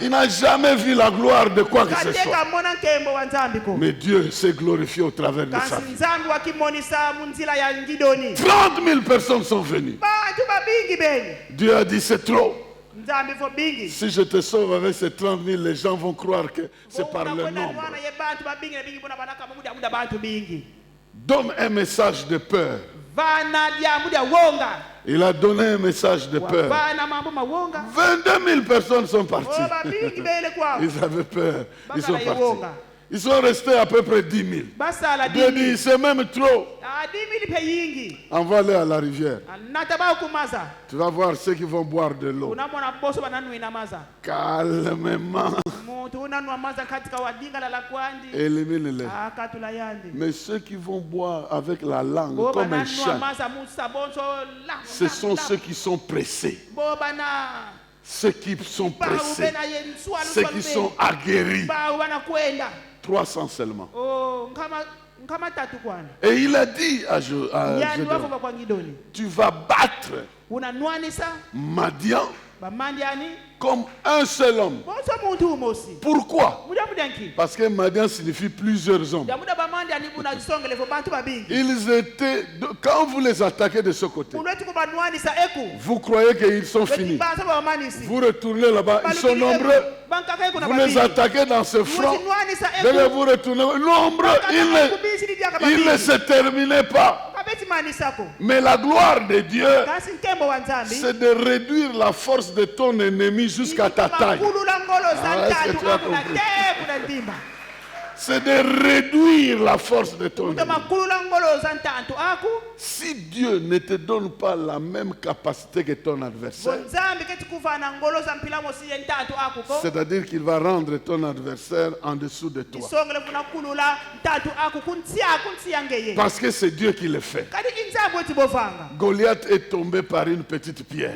A: Il n'a jamais vu la gloire de quoi que ce soit. Mais Dieu s'est glorifié au travers de sa vie. 30 000 personnes sont venues. Dieu a dit c'est trop. Si je te sauve avec ces 30 000, les gens vont croire que c'est par le nombre. Donne un message de peur. Il a donné un message de peur. 22 000 personnes sont parties. Ils avaient peur. Ils sont partis. Ils sont restés à peu près 10 000. Dieu dit, c'est même trop. Envoie-les à la rivière. Tu vas voir ceux qui vont boire de l'eau. Calmement. Élimine-les. Mais ceux qui vont boire avec la langue comme un chien, ce sont ceux qui sont pressés. Ceux qui sont pressés. Ceux qui sont aguerris. 300 seulement. Et il a dit à Gédéon, tu vas battre Madian comme un seul homme. Pourquoi? Parce que Madian signifie plusieurs hommes. Ils étaient, quand vous les attaquez de ce côté, vous croyez qu'ils sont finis. Vous retournez là-bas, ils sont nombreux. Vous les attaquez dans ce front. Dès vous retournez, nombreux, il ne se terminait pas. Mais la gloire de Dieu, c'est de réduire la force de ton ennemi jusqu'à ta taille. C'est de réduire la force de ton ennemi. Si Dieu ne te donne pas la même capacité que ton adversaire, c'est-à-dire qu'il va rendre ton adversaire en dessous de toi. Parce que c'est Dieu qui le fait. Goliath est tombé par une petite pierre.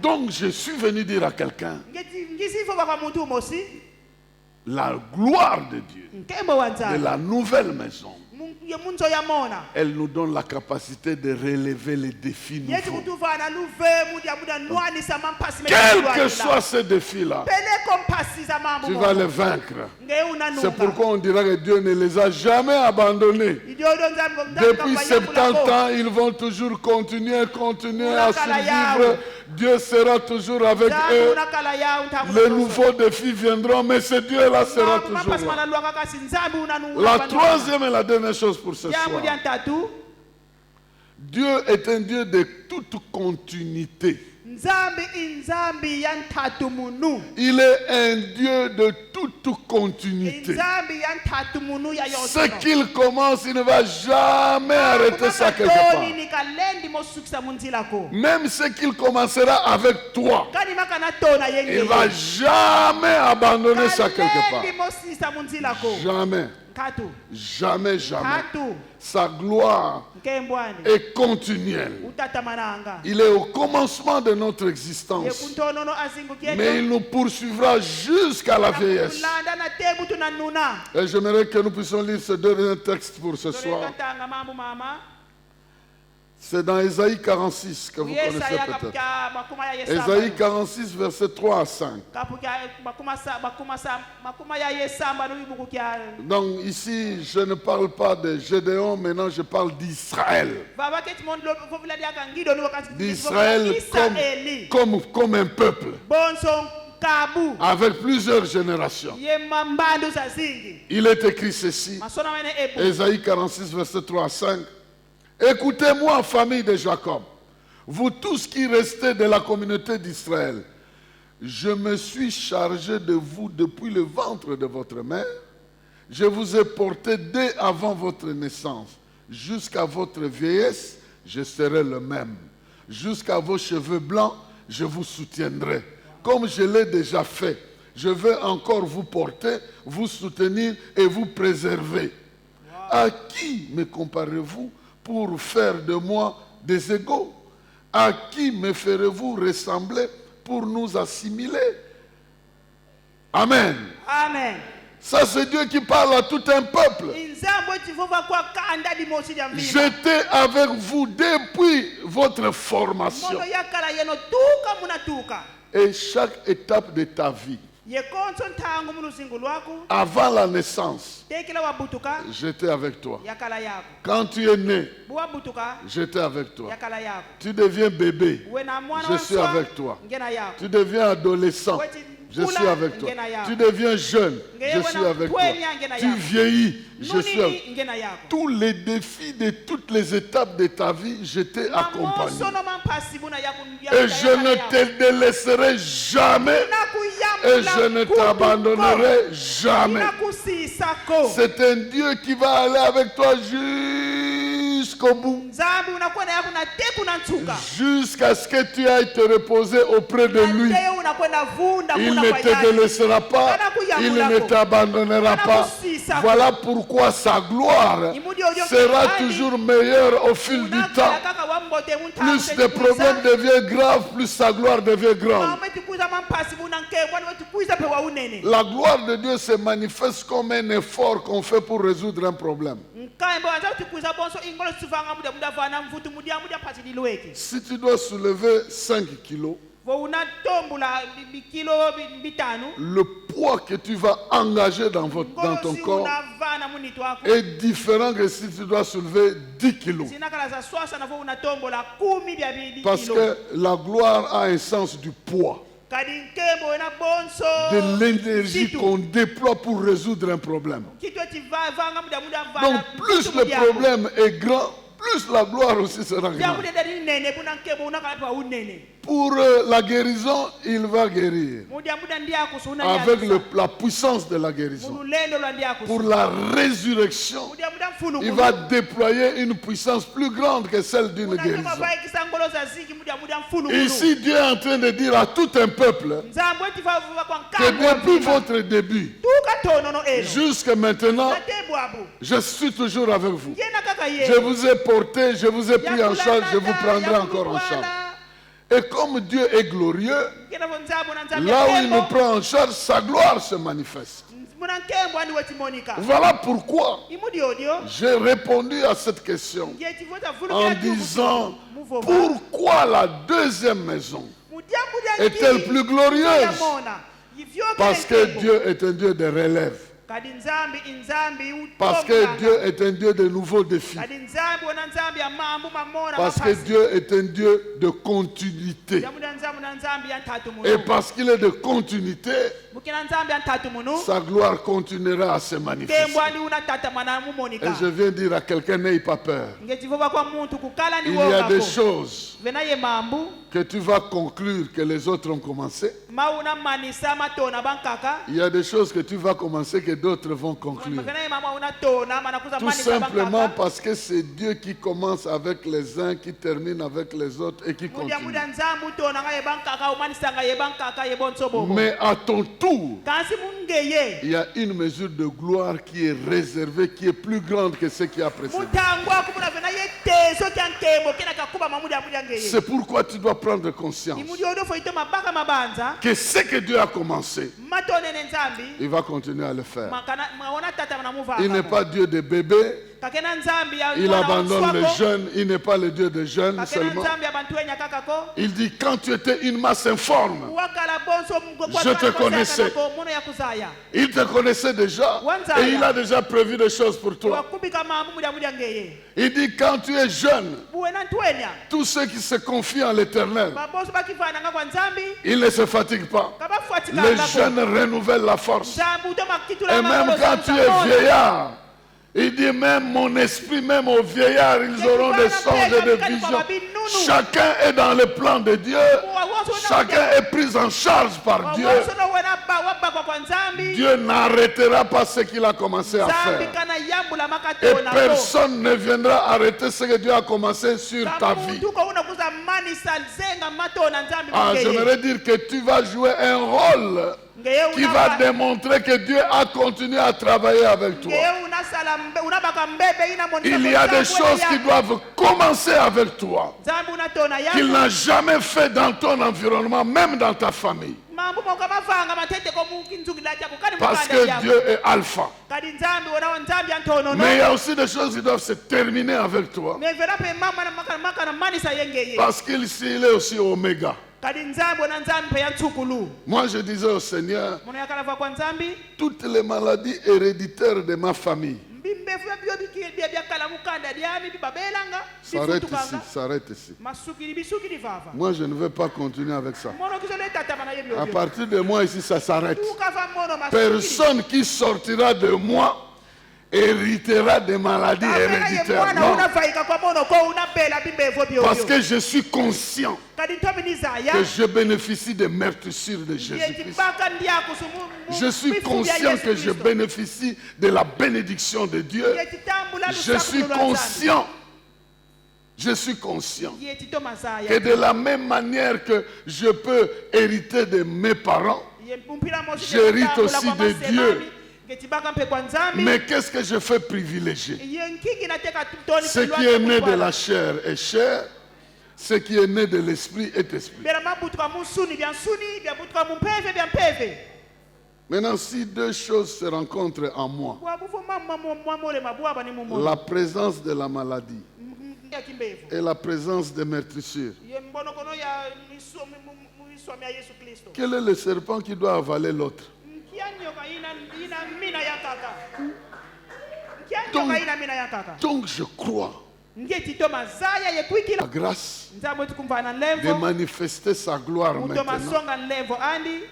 A: Donc je suis venu dire à quelqu'un, la gloire de Dieu, de la nouvelle maison, elle nous donne la capacité de relever les défis nouveaux. Quel que soit ce défi-là, tu vas les vaincre. C'est pourquoi on dira que Dieu ne les a jamais abandonnés. Depuis 70 ans, ils vont toujours continuer à survivre. Dieu sera toujours avec eux. Les nouveaux défis viendront, mais ce Dieu-là sera toujours là. La troisième et la dernière chose pour ce soir. Dieu est un Dieu de toute continuité.
B: Nzambi inzambi yanthathu munu.
A: Il est un Dieu de toute continuité.
B: Inzambi yanthathu munu ya
A: Ce
B: yozono.
A: qu'il commence, il ne va jamais arrêter ça quelque part.
B: Nikalendi mosukisa munzilako.
A: Même ce qu'il commencera avec toi,
B: Kani makana tona
A: il ne
B: yenge.
A: va jamais abandonner ça quelque part.
B: Kalendi mosisa munzilako.
A: Jamais,
B: Katu.
A: jamais, jamais.
B: Katu.
A: Sa gloire
B: Nkembwani.
A: est continuelle.
B: Utatamananga.
A: Il est au commencement de notre existence.
B: Yekuntonono azingukiyeto.
A: Mais il nous poursuivra jusqu'à la vieillesse.
B: Kulanda na tebu tunanuna.
A: Et j'aimerais que nous puissions lire ce dernier texte pour ce soir.
B: Katanga mambo mama.
A: C'est dans Ésaïe 46 que vous connaissez peut-être. Ésaïe 46, versets 3 à 5. Donc ici, je ne parle pas de Gédéon, maintenant je parle d'Israël. D'Israël comme un peuple, avec plusieurs générations. Il est écrit ceci, Ésaïe 46, versets 3 à 5. Écoutez-moi, famille de Jacob, vous tous qui restez de la communauté d'Israël. Je me suis chargé de vous depuis le ventre de votre mère. Je vous ai porté dès avant votre naissance. Jusqu'à votre vieillesse, je serai le même. Jusqu'à vos cheveux blancs, je vous soutiendrai. Comme je l'ai déjà fait, je veux encore vous porter, vous soutenir et vous préserver. À qui me comparez-vous pour faire de moi des égaux? À qui me ferez-vous ressembler pour nous assimiler? Amen.
B: Amen.
A: Ça, c'est Dieu qui parle à tout un peuple. J'étais avec vous depuis votre formation. Et chaque étape de ta vie, avant la naissance, j'étais avec toi. Quand tu es né, j'étais avec toi. Tu deviens bébé, je suis avec toi. Tu deviens adolescent, je suis avec toi. Tu deviens jeune, je suis avec toi. Tu vieillis, je suis avec toi. Tous les défis de toutes les étapes de ta vie, j'étais accompagné. Et je ne te délaisserai jamais. Et je ne t'abandonnerai jamais. C'est un Dieu qui va aller avec toi jusqu'au bout. Jusqu'à ce que tu ailles te reposer auprès de lui. Il ne te délaissera pas. Il ne t'abandonnera pas. Voilà pourquoi sa gloire sera toujours meilleure au fil du temps. Plus les problèmes deviennent graves, plus sa gloire devient grande. La gloire de Dieu se manifeste comme un effort qu'on fait pour résoudre un problème. Si tu dois soulever 5 kilos, le poids que tu vas engager dans ton corps est différent que si tu dois soulever 10 kilos. Parce que la gloire a un sens du poids, de l'énergie qu'on déploie pour résoudre un problème. Donc plus le problème est grand, plus la gloire aussi sera grande. Pour la guérison, il va guérir avec la puissance de la guérison. Pour la résurrection, il va déployer une puissance plus grande que celle d'une guérison. Ici, Dieu est en train de dire à tout un peuple que depuis votre début jusqu'à maintenant, je suis toujours avec vous. Je vous ai porté, je vous ai pris en charge, je vous prendrai encore en charge. Et comme Dieu est glorieux, là où il nous prend en charge, sa gloire se manifeste. Voilà pourquoi j'ai répondu à cette question en disant: pourquoi la deuxième maison est-elle plus glorieuse? Parce que Dieu est un Dieu de relève.
B: kadi nzambi inzambi
A: Parce que Dieu est un Dieu de nouveaux défis.
B: kadi nzambi wona nzambi ya mambo mamona
A: Parce que Dieu est un Dieu de continuité.
B: yamuda nzambi na nzambi ya ntatu muno
A: Et parce qu'il est de continuité,
B: mukina nzambi ya ntatu muno
A: sa gloire continuera à se manifester.
B: tembo ali una tata mana mumonika
A: Et je viens dire à quelqu'un, n'aie pas peur.
B: ngetivuba kwa muntu kukala ni
A: Il y a des
B: woga
A: choses
B: vena ye mambu
A: que tu vas conclure que les autres ont commencé.
B: mauna manisa matona bankaka
A: Il y a des choses que tu vas commencer que d'autres vont conclure.
B: vena ye mama una tona mana kuza
A: Tout
B: manisa
A: simplement
B: bankaka
A: parce que c'est Dieu qui commence avec les uns, qui termine avec les autres et qui
B: mudia
A: continue.
B: mudia nzambu tona nga ye bankaka umanisa nga ye bankaka ye bonso bobo
A: Mais à ton tour,
B: kansi mungeye
A: il y a une mesure de gloire qui est réservée, qui est plus grande que ce qui a précédé.
B: mutango akumuna vena ye teso kya ntembo kina kakuba mamudia mudia ngeye
A: C'est pourquoi tu dois prendre conscience
B: imudi odo fo ito mabaka mabanza
A: que ce que Dieu a commencé,
B: matonene nzambi
A: il va continuer à le faire.
B: makana maona tata na muva
A: Il n'est pas Dieu des bébés,
B: kakena nzambi ya
A: il
B: mwana wa
A: abandonne les
B: mswako.
A: jeunes, il n'est pas le Dieu des jeunes
B: kakena
A: seulement.
B: nzambi ya bantu enya kakako
A: Il dit, quand tu étais une masse informe,
B: wakala bonso
A: Je te connaissais.
B: mono ya kuzaya
A: il te connaissait déjà et il a déjà prévu des choses pour toi.
B: wakubika mambu mudia mudia ngeye
A: Il dit, quand tu es jeune,
B: buwena ntwenya
A: tous ceux qui se confient en l'éternel,
B: babonso bakivananga kwa nzambi
A: ils ne se fatiguent pas.
B: kabafuatika
A: Les jeunes renouvellent la force.
B: nzambi utomakitula
A: Et même quand tu es vieillard, il dit même mon esprit, même aux vieillards, ils auront des songes et des visions. Chacun est dans le plan de Dieu. Chacun est pris en charge par Dieu.
B: wawosono wena wabakwa kwa nzambi
A: Dieu n'arrêtera pas ce qu'il a commencé à
B: nzambi
A: faire.
B: kana yambula
A: Et
B: makatona
A: personne ne viendra arrêter ce que Dieu a commencé sur ta vie.
B: muntu ko unakuza manisa zenga matona nzambi
A: Ah,
B: mungeye.
A: j'aimerais dire que tu vas jouer un rôle
B: Ngeye
A: qui va démontrer que Dieu a continué à travailler avec toi.
B: ngeye unasala unabaka mbebe ina monisa
A: Il y a des choses qui doivent commencer avec toi,
B: nzambi unatona
A: qu'il
B: yako
A: n'a jamais fait dans ton environnement, même dans ta famille.
B: mambo mokamavanga matete ko mukinzukila chako kani
A: Parce
B: mukanda
A: que
B: yako
A: Dieu est alpha.
B: kadi nzambi wona nzambi antono
A: Mais il y
B: no
A: a aussi des choses qui doivent se terminer avec toi.
B: me vera pe mama na makana manisa yengeye
A: Parce qu'il il est aussi oméga.
B: kadi nzambi wona nzambi pe yantsukulu
A: Moi, je disais au Seigneur,
B: mono yakala va kwa nzambi
A: toutes les maladies héréditaires de ma famille,
B: mbimbefu byo bikiri byakala mukanda dyami bibabelanga
A: s'arrête ici,
B: bifutukanga
A: s'arrête ici.
B: masukili bisukili vava
A: Moi, je ne vais pas continuer avec ça.
B: mono kizole tata bana yebyo
A: À partir de moi, ici, ça s'arrête.
B: tukava mono masukili
A: Personne qui sortira de moi héritera des maladies héréditaires. Non.
B: unavaika kwa mono ko unabela bimbevu byo
A: Parce que je suis conscient
B: kadi ntomi nizaya
A: que je bénéficie des meurtrissures de Jésus-Christ.
B: yetibaka ndiakusu
A: Je suis conscient que je bénéficie de la bénédiction de Dieu. Je suis conscient. Je suis conscient que de la même manière que je peux hériter de mes parents, j'hérite aussi de Dieu. Mais qu'est-ce que je fais privilégier? Ce qui est né de la chair est chair, ce qui est né de l'esprit est esprit. Maintenant, si deux choses se rencontrent en moi, la présence de la maladie et la présence des meurtrissures, quel est le serpent qui doit avaler l'autre? Donc je crois la grâce de manifester sa gloire maintenant.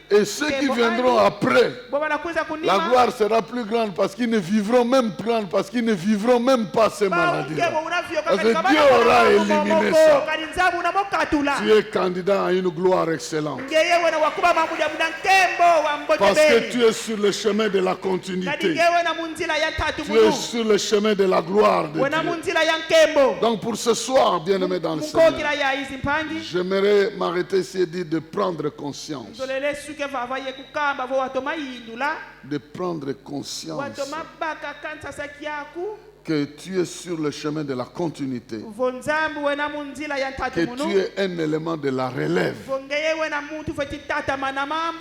A: Et ceux qui viendront après, la gloire sera plus grande parce qu'ils ne vivront même plus grande, parce qu'ils ne vivront même pas ces maladies. Parce que Dieu aura éliminé ça. Tu es candidat à une gloire excellente. Parce que tu es sur le chemin de la continuité. Tu es sur le chemin de la gloire de Dieu. Donc pour ce soir, bien-aimé dans le Seigneur, j'aimerais m'arrêter ici et dire de prendre conscience. De prendre conscience que tu es sur le chemin de la continuité. Que tu es un élément de la relève.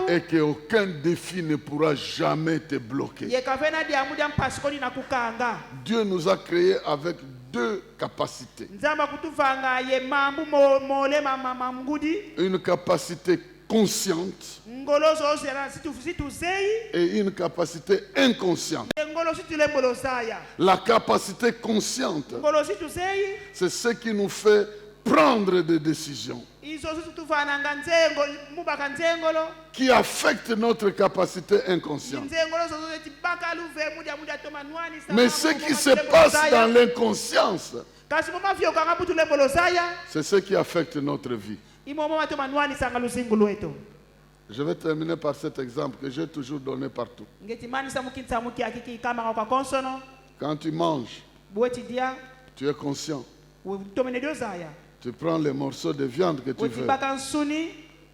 A: Et qu'aucun défi ne pourra jamais te bloquer. Dieu nous a créés avec deux capacités. Une capacité consciente
B: ngolo zozela situzei
A: et une capacité inconsciente.
B: ngolo situlembolo zaya
A: La capacité consciente,
B: ngolo situzei
A: c'est ce qui nous fait prendre des décisions,
B: izo situfananga nzengo mubaka nzengolo
A: qui affectent notre capacité inconsciente.
B: nzengolo zozeti bakaluve mudia toma nwani
A: Mais ce qui se passe dans l'inconscience,
B: kasi mama vyo kanga butulembolo zaya
A: c'est ce qui affecte notre vie.
B: imo mama toma nwani sanga lusingu lweto
A: Je vais terminer par cet exemple que j'ai toujours donné partout.
B: ngetimani samukitsa muki akiki kama kwa konsono
A: Quand tu manges,
B: bweti dia
A: tu es conscient.
B: tomenedio zaya
A: Tu prends les morceaux de viande que tu
B: weti
A: veux.
B: baka nsuni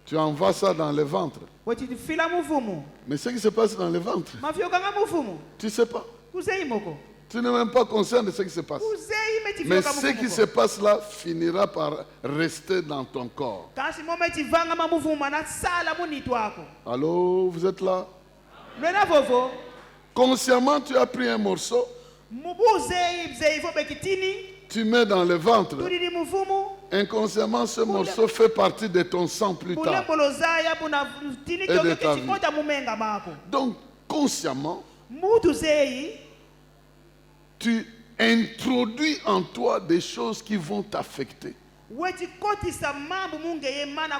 A: Tu envoies ça dans le ventre.
B: weti fila muvumu
A: Mais ce qui se passe dans le ventre,
B: mafyo kanga muvumu
A: tu ne sais pas.
B: kuzei moko
A: Tu n'es même pas conscient de ce qui se passe.
B: kuzei meti
A: Mais
B: fyo
A: ce qui se passe là finira par rester dans ton corps.
B: kasi mometi vanga mamuvumu na sala munitu wako
A: Allô, vous êtes là?
B: lwena vovo
A: Consciemment, tu as pris un morceau,
B: mubuzei bzei vo bekitini
A: tu mets dans le ventre.
B: tulili muvumu
A: Inconsciemment, ce morceau fait partie de ton sang plus tard.
B: bulembolo zaya buna tini
A: Et de
B: kyoke
A: ta vie.
B: kichikota mumenga mako
A: Donc, consciemment,
B: mutu zei
A: tu introduis en toi des choses qui vont t'affecter.
B: weti kotisa mambo mungeye mana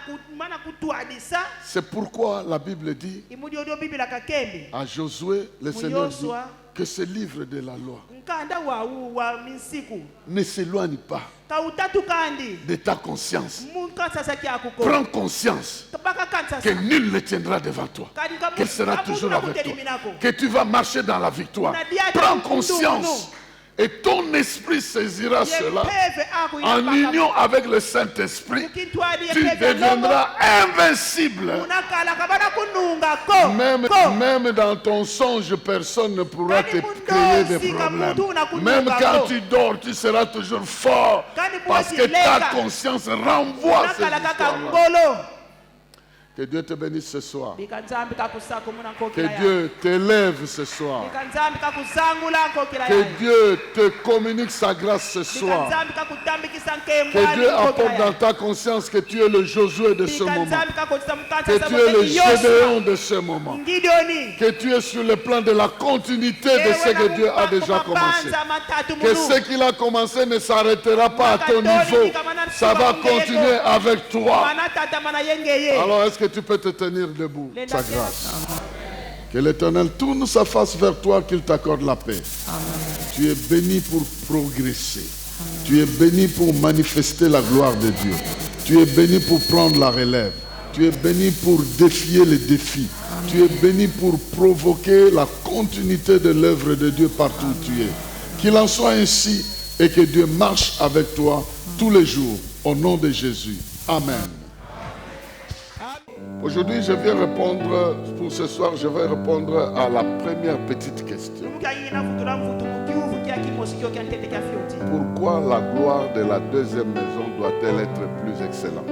B: kutwadisa
A: C'est pourquoi la Bible dit
B: imudi odio biblia kakembi
A: à Josué, le Seigneur dit
B: Joshua.
A: que ce livre de la loi
B: nkanda wa minsiku
A: ne s'éloigne pas
B: kautatu kandi
A: de ta conscience.
B: munkasasa kyakuko
A: Prends conscience
B: baka kansasa
A: que nul ne tiendra devant toi, qu'elle sera toujours avec toi, que tu vas marcher dans la victoire. Prends conscience et ton esprit saisira cela. En union avec le Saint-Esprit, tu deviendras invincible. Même dans ton songe, personne ne pourra te créer des problèmes. Même quand tu dors, tu seras toujours fort parce que ta conscience renvoie ces histoires-là. Que Dieu te bénisse ce soir. Que Dieu t'élève ce soir. Que Dieu te communique sa grâce ce soir. Que Dieu apporte dans ta conscience que tu es le Josué de ce moment. Que tu es le Gédéon de ce moment. Que tu es sur le plan de la continuité de ce que Dieu a déjà commencé. Que ce qu'il a commencé ne s'arrêtera pas à ton niveau. Ça va continuer avec toi. Alors est-ce que tu peux te tenir debout? Sa grâce. Que l'Éternel tourne sa face vers toi, qu'il t'accorde la paix. Tu es béni pour progresser. Tu es béni pour manifester la gloire de Dieu. Tu es béni pour prendre la relève. Tu es béni pour défier les défis. Tu es béni pour provoquer la continuité de l'œuvre de Dieu partout où tu es. Qu'il en soit ainsi et que Dieu marche avec toi tous les jours. Au nom de Jésus. Amen. Aujourd'hui, je vais répondre, pour ce soir, je vais répondre à la première petite question. Pourquoi la gloire de la deuxième maison doit-elle être plus excellente?